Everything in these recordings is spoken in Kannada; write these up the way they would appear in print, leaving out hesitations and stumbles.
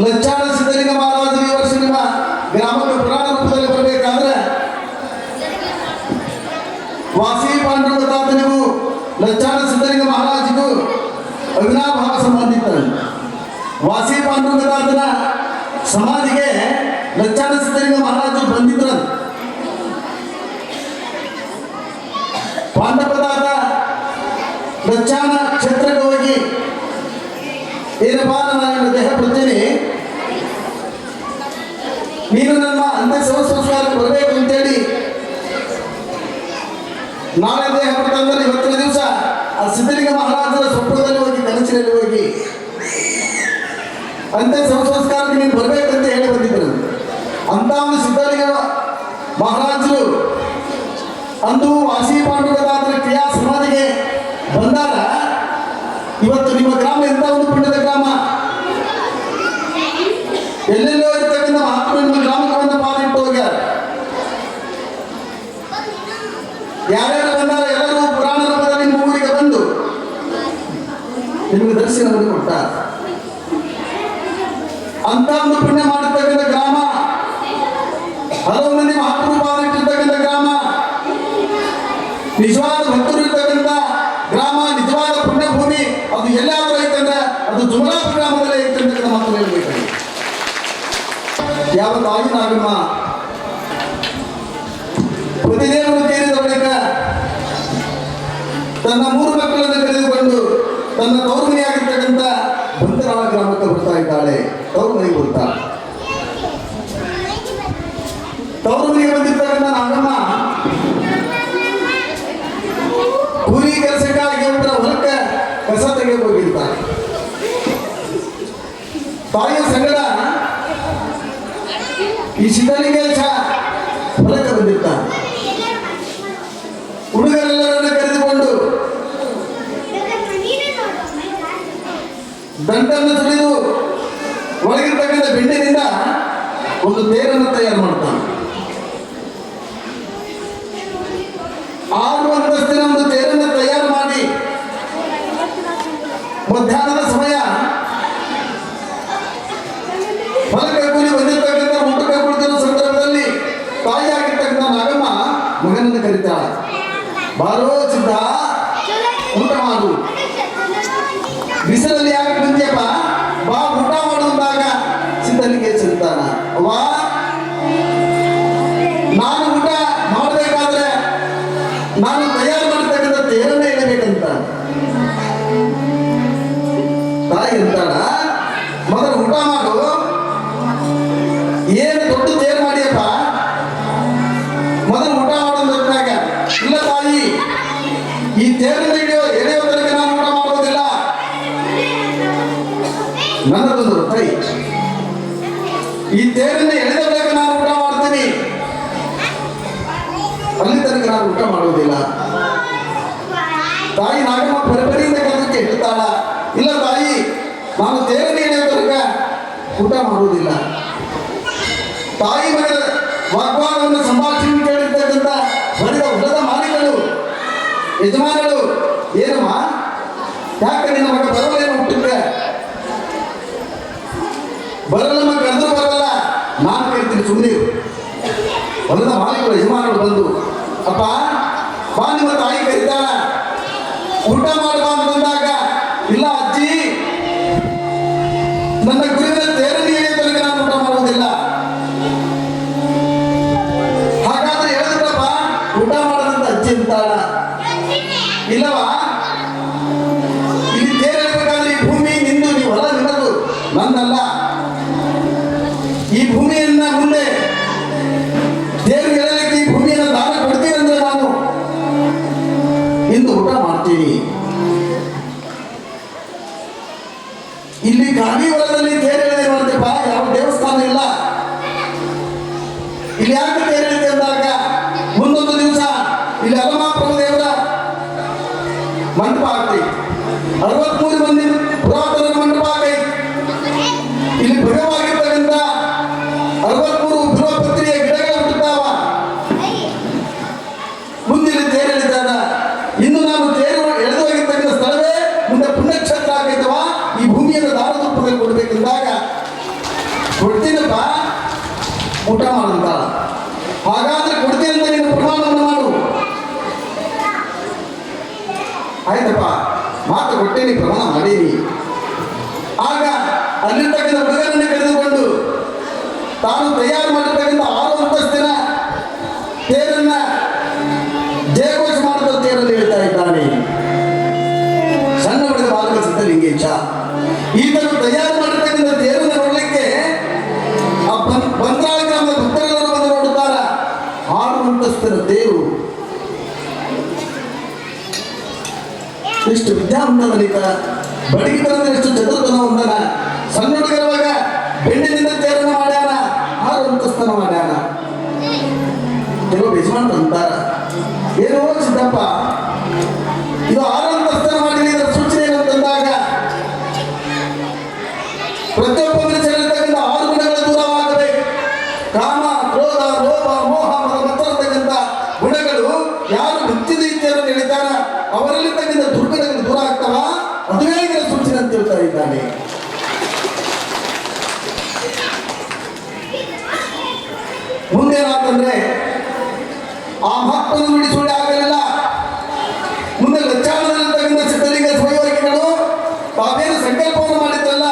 ಲಚ್ಚಾಣ ಸಿದ್ಧಲಿಂಗ ಮಹಾರಾಜರು ಈ ವರ್ಷ ನಿಮ್ಮ ಗ್ರಾಮಕ್ಕೆ ಪುರಾಣ ರೂಪದಲ್ಲಿ ಬರಬೇಕಾದ್ರೆ ವಾಸಿ ಪಾಂಡುರಂಗ ತಾತನಿಗೂ ಲಚ್ಚಾಣ ಸಿದ್ಧಲಿಂಗ ಮಹಾರಾಜಿಗೂ ಅವಿನಾಭಾವ ಸಂಬಂಧಿತರು. ವಾಸಿ ಪಾಂಡುರಂಗ ತಾತನ ಸಮಾಧಿಗೆ ಲಚ್ಚಾಣ ಸಿದ್ಧಲಿಂಗ ಮಹಾರಾಜರು ಬಂದಿದ್ರು. ಪಾಂಡವದಾತ ಲಚ್ಚಾಣ ಕ್ಷೇತ್ರಕ್ಕೆ ಹೋಗಿ ಏನಪ್ಪಾ ನಾನು ದೇಹ ಬರ್ತೀನಿ, ನೀನು ನನ್ನ ಅಂತ್ಯ ಸಂಸ್ಕಾರಕ್ಕೆ ಬರಬೇಕು ಅಂತೇಳಿ ನಾಳೆ ದೇಹ ಬರ್ತಂದ್ರೆ ಇವತ್ತಿನ ದಿವಸ ಆ ಸಿದ್ಧಲಿಂಗ ಮಹಾರಾಜರ ಸ್ವಪ್ನದಲ್ಲಿ ಹೋಗಿ ಕನಸಿನಲ್ಲಿ ಹೋಗಿ ಅಂತ್ಯ ಸಂಸ್ಕಾರಕ್ಕೆ ನೀನು ಬರಬೇಕಂತ ಹೇಳಿ ಬಂದಿದ್ರು. ಅಂತ ಒಂದು ಸಿದ್ಧಲಿಂಗ ಮಹಾರಾಜರು ಅಂದು ವಾಸಿ ಪಾಂಡುರಂಗದಾತರ ಕ್ರಿಯಾ ಸಮಾಧಿಗೆ ಬಂದಾಗ ಇವತ್ತು ನಿಮ್ಮ ಗ್ರಾಮ ಎಂತ ಒಂದು ಪುಣ್ಯದ ಗ್ರಾಮ. ಎಲ್ಲೆಲ್ಲೋ ಇರ್ತಕ್ಕಂಥ ಮಹಾತ್ಮ ನಿಮ್ಮ ಗ್ರಾಮಕ್ಕೆ ಬಂದ ಪಾಲಿಟ್ಟು ಹೋಗ್ಯಾರ. ಯಾರ್ಯಾರು ಬಂದಾರ ಎಲ್ಲರೂ ಪುರಾಣ ರೂಪದಲ್ಲಿ ನಿಮ್ಮ ಊರಿಗೆ ಬಂದು ನಿಮಗೆ ದರ್ಶನವನ್ನು ಕೊಟ್ಟಾರ. ಅಂತ ಒಂದು ಪುಣ್ಯ ಮಾಡಿರ್ತಕ್ಕಂಥ ಗ್ರಾಮ, ಹಲವು ಮಂದಿ ಮಹಾತ್ಮರು ಪಾಲಿಟ್ಟಿರ್ತಕ್ಕಂಥ ಗ್ರಾಮ, ನಿಜವಾದ ಭಕ್ತರು ಇರ್ತಕ್ಕಂಥ ಗ್ರಾಮ, ನಿಜವಾದ ಪುಣ್ಯ ಭೂಮಿ. ಅದು ಎಲ್ಲಾದ್ರೂ ಐತಂದ್ರೆ ಅದು ಜುಮಲಾಪುರ ಗ್ರಾಮದಲ್ಲೇ ಐತಂತ ಮಾತು ಹೇಳ್ಬೇಕಾಗಿ. ಯಾವ ತಾಯಿ ನಾಗಮ್ಮ ಪ್ರತಿದೇವರು ತೀರಿದ ಬಳಿಕ ತನ್ನ 3 ಮಕ್ಕಳನ್ನು ಕರೆದುಕೊಂಡು ತನ್ನ ತೌರ್ಮನೆಯಾಗಿರ್ತಕ್ಕಂಥ ಬಂದರಾಳ ಗ್ರಾಮಕ್ಕೆ ಬರ್ತಾ ಇದ್ದಾಳೆ. ತೌರ್ಮನೆಗೆ ಬರ್ತಾಳೆ. ತೌರ್ಮನೆಗೆ ಬಂದಿರ್ತಕ್ಕಂಥ ನಾಗಮ್ಮ ಕೂಲಿ ಕೆಲಸಕ್ಕಾಗಿ ಒಬ್ಬರ ಹೊಲಕ್ಕೆ ಕಸ ತೆಗೆದು ಹೋಗಿರ್ತಾರೆ. ತಾಯಿಯ ಸಂಗಡ ಈ ಸಿದ್ಧಲಿಂಗೇಶ ಹೊಲಕ್ಕೆ ಬಂದಿರ್ತಾರೆ. ಹುಡುಗರೆಲ್ಲರನ್ನು ಕರೆದುಕೊಂಡು ದಂಟನ್ನು ಸುರಿದು ಒಳಗಿರ್ತಕ್ಕಂಥ ಬೆಂಡಿನಿಂದ ಒಂದು ತೇರನ್ನು ತಯಾರು ಮಾಡ್ತಾನೆ. 6 ಅಂತಸ್ತಿನ ಒಂದು ತೇರನ್ನು ತಯಾರು ಮಾಡಿ ಮಧ್ಯಾಹ್ನದ ಸಮಯ ಹೊಲಕ್ಕೆ ಕೂಲಿ ಬಂದಿರ್ತಕ್ಕಂಥ ಊಟಕ್ಕೆ ಕುಳಿತಿರೋ ಸಂದರ್ಭದಲ್ಲಿ ತಾಯಿಯಾಗಿರ್ತಕ್ಕಂಥ ನಾಗಮ್ಮ ಮಗನನ್ನು ಕರೀತಾಳೆ. ಬಾರೋ ಸಿದ್ಧ, ಊಟ ಮಾಡು. ಬಿಸಿಲಲ್ಲಿ ಯಾಕೆ ಬಂದ್ಯಪ್ಪ, ಬಾ ಊಟ ಮಾಡುವಾಗ ಸಿದ್ಧಲಿಂಗೆ ಚಿಂತಾನ. ಅವ್ವ, ನಾನು ಊಟ ಮಾಡಬೇಕಾದ್ರೆ ನಾನು ತಯಾರು ಮಾಡಿರ್ತಕ್ಕಂಥ ತೇರನ್ನೇ ಇಡಬೇಕಂತ. ತಾಯಿ ಅಂತಾಳ, ಮೊದಲು ಊಟ ಮಾಡು. ಏನು ದೊಡ್ಡ ತೇರು ಮಾಡಿಯಪ್ಪ, ಮೊದಲು ಊಟ ಮಾಡೋದಾಗ. ಇಲ್ಲ ತಾಯಿ, ಈ ತೇರನ್ನು ಎಳೆಯೋ ತನಕ ನಾನು ಊಟ ಮಾಡೋದಿಲ್ಲ. ನನ್ನದೊಂದು ತಾಯಿ, ಈ ತೇರನ್ನು ಎಳೆದ ಬಳಿಕ ನಾನು ಊಟ ಮಾಡ್ತೀನಿ, ಅಲ್ಲಿ ತನಕ ನಾನು ಊಟ ಮಾಡುವುದಿಲ್ಲ. ತಾಯಿ ನಾಗಮ್ಮ ಪರಪರಿಯಿಂದ ಕರೆದಕ್ಕೆ ಹೇಳ್ತಾಳ, ಇಲ್ಲ ತಾಯಿ, ನಾನು ತೇರನ್ನು ಎಳೆಯೋ ತನಕ ಊಟ ಮಾಡುವುದಿಲ್ಲ. ತಾಯಿ ಮಗನ ವಾಗ್ವಾದವನ್ನು ಸಂಭಾಷಣೆ ಕೇಳಿರ್ತಕ್ಕಂಥ ಹೊಡೆದ ಹೊಲದ ಮಾಲೀಕರು, ಯಜಮಾನರು, ಏನಮ್ಮ ಯಾಕೆ ನಿನ್ನ ಮಗ ಬರಲೇನು ಹುಟ್ಟಿದ್ರೆ? ಬರಲಮ್ಮ, ಕರೆದ್ರು ಬರಲ್ಲ, ನಾನು ಕೇಳ್ತೀನಿ ಸುಮ್ಮನೆ. ಹೊಲದ ಮಾಲೀಕರು ಯಜಮಾನರು ಬಂದು, ಅಪ್ಪ ಬಾ, ನಿಮ್ಮ ತಾಯಿ ಕರೀತಾಳ, ಊಟ ಮಾಡುವ ಬಂದಾಗ, ಇಲ್ಲ ಅಜ್ಜಿ, ನನ್ನ ಗುರುವಿನ ತೇರನ್ನು ಎಳೆಯ ತನಕ ನಾನು ಊಟ ಮಾಡುವುದಿಲ್ಲ. ಹಾಗಾದ್ರೆ ಹೇಳಿದ್ರಪ್ಪ ಊಟ ಮಾಡೋದಂತ ಅಜ್ಜಿ ಅಂತಾಳ. ಇಲ್ಲವಾ, ಇಲ್ಲಿ ತೇರು ಎಳಬೇಕಾದ್ರೆ ಈ ಭೂಮಿ ನಿಂದು, ನೀವು ಹೊಲ ನಿನ್ನದು, ನಂದಲ್ಲ. ಈ ಭೂಮಿಯನ್ನ ಮುಂದೆ ತೇರು ಎಳೆಯಲಿಕ್ಕೆ ಈ ಭೂಮಿಯನ್ನು ದಾನ ಕೊಡ್ತೀನಿ ಅಂದ್ರೆ ನಾನು ಇಂದು ಊಟ ಮಾಡ್ತೀನಿ. ಇಲ್ಲಿ ಗಾಂಧಿ ಹೊಲದಲ್ಲಿ ತೇರು ಎಳೆದೆ ಮಾಡ್ತೇಪ್ಪ, ಯಾವ ದೇವಸ್ಥಾನ ಇಲ್ಲ. ಇಲ್ಲಿ ಯಾಕೆ ತೇರು ಎಳೆದೆ ಅಂದಾಗ, ಮುಂದೊಂದು ದಿವಸ ಇಲ್ಲಿ ಅಲಮಾಪ್ರಭು ದೇವರ ಮಂಟಪ ಆಗ್ತೈತಿ. 63 ಮಂದಿ ಪುರಾತನ ಮಂಟಪ ಆಗೈತಿ. ಇಲ್ಲಿ ಭವ್ಯವಾಗಿರ್ತಕ್ಕಂಥ 63 ಬಿಲ್ವಪತ್ರೆಯ ಗಿಡಗಳು ಹುಟ್ಟುತ್ತಾವ. ಮುಂದಿನ ತೇರು ಎಳೆದಾಗ ಇನ್ನು ನಾನು ತೇರು ಎಳೆದು ಹೋಗಿರ್ತಕ್ಕಂಥ ಸ್ಥಳವೇ ಮುಂದೆ ಪುಣ್ಯಕ್ಷೇತ್ರ ಆಗೈತವ. ಈ ಭೂಮಿಯನ್ನು ದಾನ ರೂಪದಲ್ಲಿ ಕೊಡಬೇಕು. ಆಯ್ತಪ್ಪ ಊಟ ಮಾಡಂತ. ಹಾಗಾದ್ರೆ ಕೊಡ್ತೀನಿ ಅಂತ ನೀನು ಪ್ರಮಾಣವನ್ನು ಮಾಡು. ಆಯ್ತಪ್ಪ ಮಾತು ಕೊಟ್ಟೇನಿ, ಪ್ರಮಾಣ ಮಾಡೀನಿ. ಆಗ ಅಲ್ಲಿರ್ತಕ್ಕಂಥ ಹುಡುಗರನ್ನು ಕರೆದುಕೊಂಡು ತಾನು ತಯಾರು ಮಾಡಿರ್ತಕ್ಕಂಥ 6 ಅಂತಸ್ತಿನ ತೇರನ್ನ ಜಯಘೋಷ ಮಾಡುತ್ತ ತೇರಲ್ಲಿ ಹೇಳ್ತಾ ಇದ್ದಾನೆ. ಸಣ್ಣ ಹುಡುಗ ಬಾಲಕ ಸಿದ್ಧಲಿಂಗೇಶ ಈತನು ತಯಾರು ಮಾಡಿರ್ತಕ್ಕಂಥ ತೇರನ್ನು ನೋಡಲಿಕ್ಕೆ ಆ ಬಂತ್ರಾಳ ಗ್ರಾಮದ ಭಕ್ತರೆಲ್ಲರೂ ಬಂದು ನೋಡುತ್ತಾರ. 6 ಅಂತಸ್ತಿನ ತೇರು. ಎಷ್ಟು ವಿದ್ಯಾವಂತನಿತ, ಬಡಗಿತನದ ಎಷ್ಟು ಚತುರ್ತನ ಹೊಂದನ. ಸಣ್ಣ ಹುಡುಗರವಾಗ ಬೆಣ್ಣಿನಿಂದ ತೇರನ್ನು ಮಾಡ್ಯಾನ, 6 ಅಂತಸ್ತನ ಮಾಡ್ಯಾನ. ಕೆಲವು ಯಜಮಾನ್ ಅಂತಾರ, ಏನೋ ಸಿದ್ದಪ್ಪ ಇದು 6 ಅಂತಸ್ತನ ಮಾಡಿ ಇದರ ಸೂಚನೆ ಏನಂತಂದಾಗ ಪ್ರತಿಯೊಬ್ಬೊಂದರ ಸೇರಿರ್ತಕ್ಕಂಥ 6 ಗುಣಗಳು ದೂರವಾಗಬೇಕು. ಕಾಮ, ಕ್ರೋಧ, ಲೋಭ, ಮೋಹ, ಮದ ಮತ್ತರತಕ್ಕಂಥ ಗುಣಗಳು ಯಾರು ಭಕ್ತಿದೀತ್ಯರನ್ನು ಹೇಳಿದಾರ ಅವರಲ್ಲಿರ್ತಕ್ಕಂಥ ದುರ್ಗುಣಗಳು ದೂರ ಆಗ್ತಾವ. ಅದುವೇ ಇದರ ಸೂಚನೆ ಅಂತ ಹೇಳ್ತಾ ಇದ್ದಾನೆ. ಮುಂದೇನಾತಂದ್ರೆ ಆ ಮಕ್ಕಳು ನುಡಿ ಸುಳ್ಳು ಆಗಲಿಲ್ಲ. ಮುಂದೆ ಲಚ್ಚಾಣದಲ್ಲಿರ್ತಕ್ಕಂಥ ಸಿದ್ಧಲಿಂಗ ಸ್ವಯೋಗಿಗಳು ತಾವೇನು ಸಂಕಲ್ಪವನ್ನು ಮಾಡಿದ್ರಲ್ಲ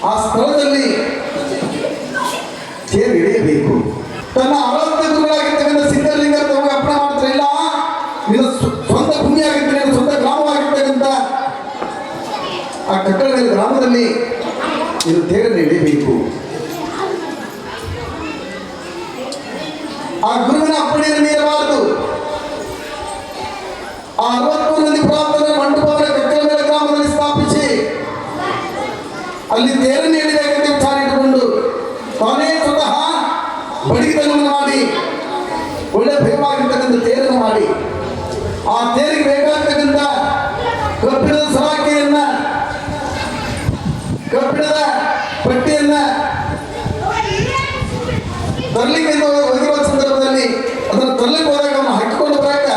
ಆ ಸ್ಥಳದಲ್ಲಿ ತೇರು ಹಿಡಿಯಬೇಕು. ತನ್ನ ಆರಾಧ್ಯ ಗುರುಗಳಾಗಿರ್ತಕ್ಕಂಥ ಸಿದ್ಧಲಿಂಗ ತಮಗೆ ಅರ್ಪಣೆ ಮಾಡ್ತಿರಲಿಲ್ಲ. ನಿನ್ನ ಸ್ವಂತ ಭೂಮಿ ಆಗಿರ್ತಕ್ಕಂಥ ನಿನ್ನ ಸ್ವಂತ ಗ್ರಾಮವಾಗಿರ್ತಕ್ಕಂಥ ಆ ಕಟ್ಟಡದ ಗ್ರಾಮದಲ್ಲಿ ಇದು ತೇರನ್ನು ಹಿಡಿಯಬೇಕು. ಆ ಗುರುವಿನ ಅಪ್ಪಣೆಯನ್ನು ಮೀರಬಾರದು. ಆ 63 ಮಂದಿ ಪುರಾತನ ಮಂಟಪವನ್ನು ಕಕ್ಕಲಮೇಲ ಗ್ರಾಮದಲ್ಲಿ ಸ್ಥಾಪಿಸಿ ಅಲ್ಲಿ ತೇರನ್ನು ಹಿಡಿಯಬೇಕೆಂದು ವಿಚಾರ ಇಟ್ಟುಕೊಂಡು ತಾನೇ ಸ್ವತಃ ಬಡಿತನವನ್ನು ಮಾಡಿ ಒಳ್ಳೆ ಭಯವಾಗಿರ್ತಕ್ಕಂಥ ತೇರನ್ನು ಮಾಡಿ ಆ ತೇರಿಗೆ ಬೇಕಾಗ್ತಕ್ಕಂಥ ಕಬ್ಬಿಣದ ಸಲಾಕೆಯನ್ನ, ಕಬ್ಬಿಣದ ಪಟ್ಟಿಯನ್ನ ತರಲಿಕ್ಕೆ ಹೋಗಿರುವ ಸಂದರ್ಭದಲ್ಲಿ ಅದನ್ನು ತರಲಿಕ್ಕೆ ಹೋದಾಗ ಅವನು ಹಾಕಿಕೊಂಡು ಬರಾಕ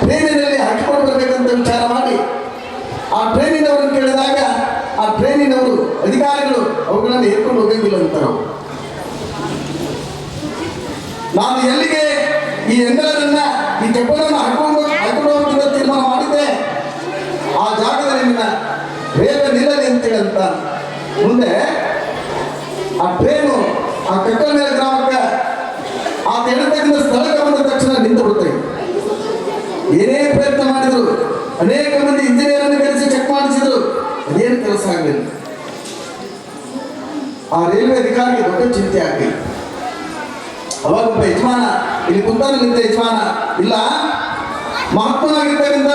ಟ್ರೈನಿನಲ್ಲಿ ಹಾಕಿಕೊಂಡು ಬರಬೇಕಂತ ವಿಚಾರ ಮಾಡಿ ಆ ಟ್ರೈನಿನವರನ್ನು ಕೇಳಿದಾಗ ಆ ಟ್ರೈನಿನವರು ಅಧಿಕಾರಿಗಳು ಅವುಗಳನ್ನು ಏರ್ಕೊಂಡು ಹೋಗಂಗಿಲ್ಲ ಅಂತಾರೆ. ನಾನು ಎಲ್ಲಿಗೆ ಈ ಎಂಗಲನ್ನ ಈ ತೆಪ್ಪಳನ್ನು ಹಾಕೊಂಡು ಹೋಗುತ್ತಿದ್ದ ತೀರ್ಮಾನ ಮಾಡಿದ್ದೆ ಆ ಜಾಗದಲ್ಲಿ ನಿನ್ನ ರೈಲ್ವೆ ನಿಲ್ಲಲಿ ಅಂತೇಳಿ ಅಂತ. ಮುಂದೆ ಆ ಟ್ರೈನು ಆ ಕಕ್ಕಲಮೇಲ ಗ್ರಾಮಕ್ಕೆ ಆ ತೆರತಕ್ಕಂಥ ಸ್ಥಳಕ್ಕೆ ಬಂದ ತಕ್ಷಣ ನಿಂತು ಬಿಡುತ್ತೆ. ಏನೇ ಪ್ರಯತ್ನ ಮಾಡಿದ್ರು, ಅನೇಕ ಮಂದಿ ಇಂಜಿನಿಯರನ್ನು ಕರೆಸಿ ಚೆಕ್ ಮಾಡಿಸಿದ್ರು, ಅದೇನು ಕೆಲಸ ಆಗಲಿಲ್ಲ. ಆ ರೈಲ್ವೆ ಅಧಿಕಾರಿಗೆ ದೊಡ್ಡ ಚಿಂತೆ ಆಗಲಿ. ಅವಾಗ ಒಬ್ಬ ಯಜಮಾನ ಇಲ್ಲಿ ಕುಂತಾನಲ್ಲಿದ್ದ ಯಜಮಾನ, ಇಲ್ಲ ಮಹಾತ್ಮನಾಗಿರ್ತಕ್ಕಂಥ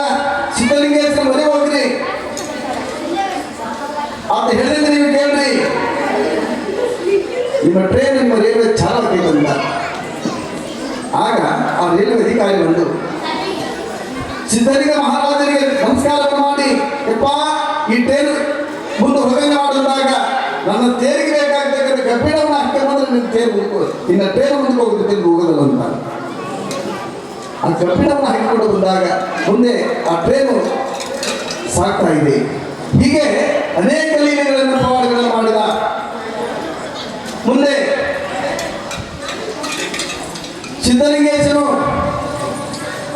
ಸಿದ್ಧಲಿಂಗೇಶ್ವರ ಮನೆ ಹೋಗ್ರಿ, ಆತ ಹೇಳಿದ್ರೆ ನೀವು ಕೇಳ್ರಿ, ನಿಮ್ಮ ಟ್ರೈನ್ ನಿಮ್ಮ ರೈಲ್ವೆ ಚಾಲಕ ಅಂತ. ಆಗ ಆ ರೈಲ್ವೆ ಅಧಿಕಾರಿ ಬಂದು ಸಿದ್ಧಲಿಂಗ ಮಹಾರಾಜರಿಗೆ ನಮಸ್ಕಾರವನ್ನು ಮಾಡಿ, ಯಪ್ಪ ಈ ಟ್ರೈನ್ ಮುಂದೆ ಹೊರಗಡೆ ಮಾಡಿದಾಗ ನನ್ನ ತೇರಿಗೆ ಬೇಕಾಗ್ತಕ್ಕಂಥ ಕಬ್ಬಿಣವನ್ನು ಹಾಕೊಂಡ್ರೆ ನಿನ್ನ ತೇರು ನಿನ್ನ ಟ್ರೈನ್ ಮುಂದೆ ಹೋಗುತ್ತೆ ಹೋಗೋದಲ್ಲ ಅಂತ. ಆ ಕಬ್ಬಿಣವನ್ನು ಹಾಕಿಕೊಂಡು ಬಂದಾಗ ಮುಂದೆ ಆ ಟ್ರೈನು ಸಾಗ್ತಾ ಇದೆ. ಹೀಗೆ ಅನೇಕ ಲೀಲೆಗಳನ್ನು ಪವಾಡಗಳನ್ನು ಮಾಡಿದ. ಮುಂದೆ ಸಿದ್ಧಲಿಂಗೇಶನು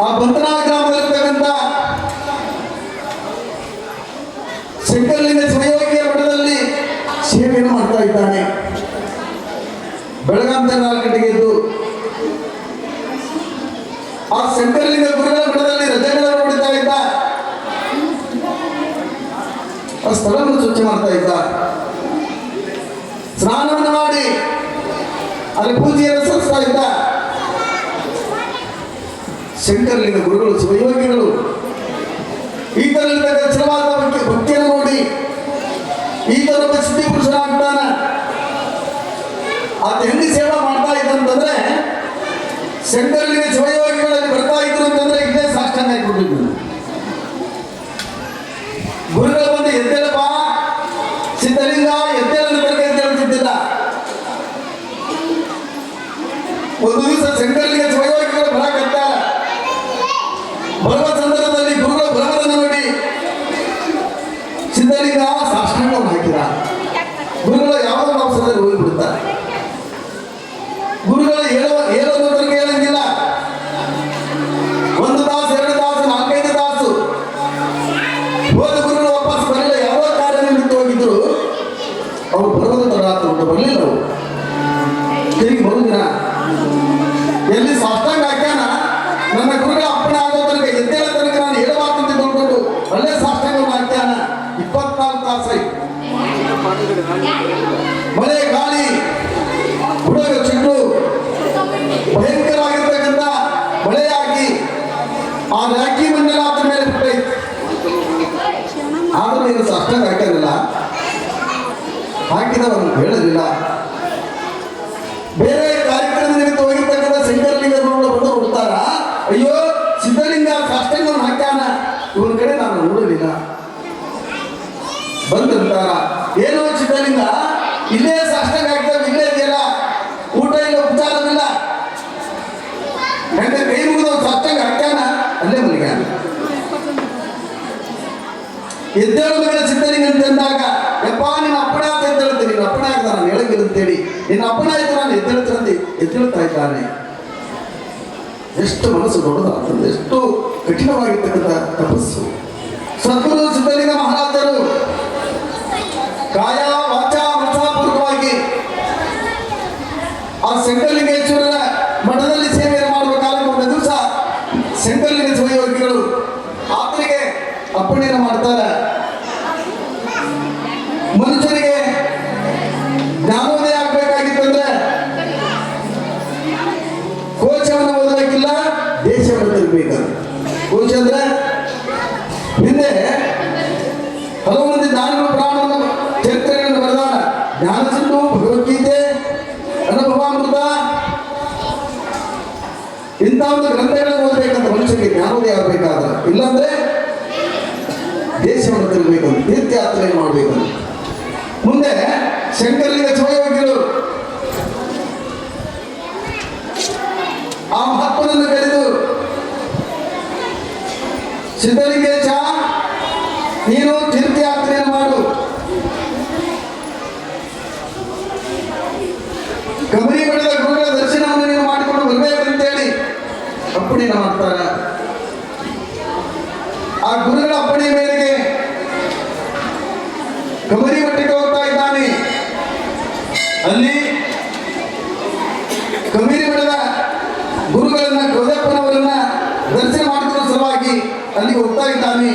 ಆ ಬಂತನಾಳ ಗ್ರಾಮದಲ್ಲಿರ್ತಕ್ಕಂಥ ಶಂಕರಲಿಂಗ ಶಿವಯೋಗಿಯ ಮಠದಲ್ಲಿ ಸೇವೆಯನ್ನು ಮಾಡ್ತಾ ಇದ್ದಾನೆ. ಬೆಳಗಾಂ 4 ಗಂಟೆಗೆ ಎದ್ದು ಆ ಶಂಕರಲಿಂಗ ಗುರುಗಳ ಮಠದಲ್ಲಿ ರಜೆಗಳನ್ನು ಹೊಡಿತಾ ಇದ್ದ. ಆ ಸ್ಥಳವನ್ನು ಸ್ವಚ್ಛ ಮಾಡ್ತಾ ಇದ್ದ. ಸ್ನಾನವನ್ನು ಮಾಡಿ ಅಲ್ಲಿ ಪೂಜೆಯನ್ನು ಸಲ್ಲಿಸ್ತಾ ಇದ್ದ. ಶಂಕರಲಿಂಗ ಗುರುಗಳು ಶಿವಯೋಗಿಗಳು ಈತನಲ್ಲಿದ್ದ ಛಲವಾದ ಭಕ್ತಿಯನ್ನು ನೋಡಿ ಈತನೊಬ್ಬ ಸಿದ್ಧಿ ಪುರುಷನಾಗ್ತಾನ. ಆತ ಹೆಂಗೆ ಸೇವಾ ಮಾಡ್ತಾ ಇದ್ದಂತಂದ್ರೆ ಶಂಕರಲಿಂಗ ಶಿವಯೋಗಿಗಳಲ್ಲಿ ಬರ್ತಾ ಇದ್ರು ಅಂತಂದ್ರೆ ಇಲ್ಲೇ ಸಾಷ್ಟಾಂಗ ಆಗಿಬಿಟ್ಟಿದ್ರು. ಗುರುಗಳು ಬಂದು ಎದ್ದೇಳಪ್ಪ ಸಿದ್ಧಲಿಂಗ ಎದ್ದೇಳನ್ನು ತರಗೆ ಅಂತ ಹೇಳ್ತಿದ್ದಿಲ್ಲ. ಒಂದು ದಿವಸ ಶಂಕರಲಿಂಗ ಶಿವಯೋಗಿಗಳು ಬರಕತ್ತ ಬರುವ ಸಂದರ್ಭದಲ್ಲಿ ಗುರುಗಳು ಬರುವುದನ್ನು ನೋಡಿ ಸಿದ್ಧಲಿಂಗ ಸಾಷ್ಟಾಂಗ ಸಾಷ್ಟಾಂಗವನ್ನು ಹಾಕಿದ. ಗುರುಗಳು ಯಾವ ಅವಸರದಲ್ಲಿ ಹೋಗಿಬಿಡ್ತಾರೆ. ಗುರುಗಳು ಹೇಳೋದಕ್ಕೆ ಹೇಳಂಗಿಲ್ಲ. 1 ತಾಸು 2 ತಾಸು 4-5 ತಾಸು ಹೋದ ಗುರುಗಳು ವಾಪಸ್ ಬರಲಿಲ್ಲ. ಯಾವ ಕಾರ್ಯ ನಿಮಿತ್ತ ಹೋಗಿದ್ರು ಅವ್ರು ಬರೋದು ತಡ ಆತು, ಬರಲಿಲ್ಲ. ಅವರು ತಿರುಗಿ ಬರುದಿನ ಎಲ್ಲಿ ಸಾಷ್ಟಾಂಗ ಹಾಕ್ಯಾನ, ನನ್ನ ಗುರುಗಳ ಅಪ್ಪಣೆ ಆಗೋ ತನಕ ಎದ್ದೇಳ ತನಕ ನಾನು ಹೇಳಬಾರ್ದಂತ ತಿಳ್ಕೊಂಡು ಅಲ್ಲೇ ಸಾಷ್ಟಾಂಗವನ್ನು ಹಾಕ್ಯಾನ. 24 ತಾಸು ಮಳೆ ಗಾಳಿ ಹುಡುಗ ಚಿಟ್ಟು ಭಯಂಕರವಾಗಿರ್ತಕ್ಕಂಥ ಮಳೆಯಾಗಿ ಆ ರಾಖಿ ಮಣ್ಣೆಲ್ಲ ಆದ ಮೇಲೆ ಬಿಟ್ಟೈತಿ. ಆದರೂ ಏನು ಸಾಷ್ಟಾಂಗ ಹಾಕಿರಲಿಲ್ಲ, ಹಾಕಿದವನು ಹೇಳಲಿಲ್ಲ. ಬೇರೆ ಕಾರ್ಯಕ್ರಮದ ನಿಮಿತ್ತ ಹೋಗಿರ್ತಕ್ಕಂಥ ಶಂಕರಲಿಂಗ ಬಂದು ಹುಡ್ತಾರ, ಅಯ್ಯೋ ಸಿದ್ಧಲಿಂಗ ಸಾಷ್ಟಾಂಗವನ್ನು ಹಾಕ್ಯಾನ, ಇವನ ಕಡೆ ನಾನು ನೋಡಲಿಲ್ಲ. ಬಂದಂತಾರ, ಏನೋ ಸಿದ್ಧಲಿಂಗ ಇಲ್ಲೇ ಸಾಷ್ಟಾಂಗ ಹಾಕ್ತಾವ, ಇಲ್ಲೇ ಇದೆಯಲ್ಲ, ಊಟ ಇಲ್ಲ ಉಪಚಾರವಿಲ್ಲ, ಹೆಂಗ ಕೈ ಮುಗಿದ ಸಾಷ್ಟಾಂಗ ಹಾಕ್ಯಾನ, ಅಲ್ಲೇ ಮಲಿಗ್ಯಾನ. ಎದ್ದೇಳು ಮಗಳ ಸಿದ್ಧಲಿಂಗ ಅಂತಂದಾಗ, ಯಪ್ಪ ನಿನ್ನ ಅಪ್ಪಣೆ ಅಂತ ಎದ್ದೇಳ್ತೀನಿ, ನಿನ್ನ ಅಪ್ಪಣೆ ಆಗ್ದ ನಾನು ಹೇಳಂಗಿಲ್ಲ ಅಂತೇಳಿ, ನಿನ್ನ ಅಪ್ಪಣೆ ಆಯ್ತು ನಾನು ಎದ್ದೇಳ್ತಾನೆ ಎದ್ದೇಳ್ತಾ ಇದ್ದಾನೆ. ಎಷ್ಟು ಮನಸ್ಸು ದೊಡ್ಡದಾಗ್ತದೆ, ಎಷ್ಟು ಕಠಿಣವಾಗಿರ್ತಕ್ಕಂಥ ತಪಸ್ಸು. ಸದ್ಗುರು ಸಿದ್ಧಲಿಂಗ ಮಹಾರಾಜರು ಕಾಯ ವಾಚ ಮನಸಾಪೂರ್ವಕವಾಗಿ ಆ ಶಂಕರಲಿಂಗೇಶ್ವರನ ಮಠದಲ್ಲಿ ಸೇವೆಯನ್ನು ಮಾಡಬೇಕಾದ್ರೆ ಒಂದು ದಿವಸ ಶಂಕರಲಿಂಗ ಸಹಯೋಗಿಗಳು ಆತನಿಗೆ ಅಪ್ಪಣೆಯನ್ನು ಮಾಡ್ತಾರೆ. ಮನುಷ್ಯನಿಗೆ ಜ್ಞಾನೋದಯ ಆಗ್ಬೇಕಾಗಿತ್ತಂದ್ರೆ ಕೋಶವನ್ನು ಓದಬೇಕಿಲ್ಲ, ದೇಶವನ್ನು ತಿರುಗಬೇಕಂತ. ಕೋಶ ಅಂದ್ರೆ ಹಿಂದೆ ಹಲವು ಮಂದಿ ಜ್ಞಾನಿಗಳು ಪ್ರಾಣವನ್ನು ಚರಿತ್ರೆಗಳನ್ನು ಬರೆದಾನ. ಜ್ಞಾನಸಿಂಧು, ಭಗವದ್ಗೀತೆ, ಅನುಭವಾಮೃತ ಇಂಥ ಒಂದು ಗ್ರಂಥಗಳನ್ನು ಓದಬೇಕಂತ ಮನುಷ್ಯನಿಗೆ ಜ್ಞಾನೋದಯ ಆಗಬೇಕಾದ್ರೆ. ಇಲ್ಲಾಂದ್ರೆ ದೇಶವನ್ನು ತಿರುಗಬೇಕಂತ, ತೀರ್ಥಯಾತ್ರೆಯನ್ನು ಮಾಡಬೇಕಂತ. ಮುಂದೆ ಶಂಕರಲಿಂಗ ಸಹಯೋಗಿಗಳು ಆ ಮಹಾತ್ಮನನ್ನು ಕರೆದು, ಸಿದ್ಧಲಿಂಗೇಶ ನೀನು ತೀರ್ಥಯಾತ್ರೆಯನ್ನು ಮಾಡು, ಕಬರಿ ಮಠದ ಗುರುಗಳ ದರ್ಶನವನ್ನು ನೀನು ಮಾಡಿಕೊಂಡು ಬರಬೇಕಂತೇಳಿ ಅಪ್ಪಣೆಯನ್ನು ಮಾಡ್ತಾರೆ. ಆ ಗುರುಗಳ ಅಪ್ಪಣೆ ಮೇರೆಗೆ ಕಬರಿ ಮಠಕ್ಕೆ ಹೋಗ್ತಾ ಇದ್ದಾನೆ. ಅಲ್ಲಿ ಕಬೀರಿ ಮಠದ ಗುರುಗಳನ್ನ ಗೌದಪ್ಪನವರನ್ನ ದರ್ಶನ ಮಾಡಿಕೊಳ್ಳೋ ಸಲುವಾಗಿ ಅಲ್ಲಿಗೆ ಹೋಗ್ತಾ ಇದ್ದಾನೆ.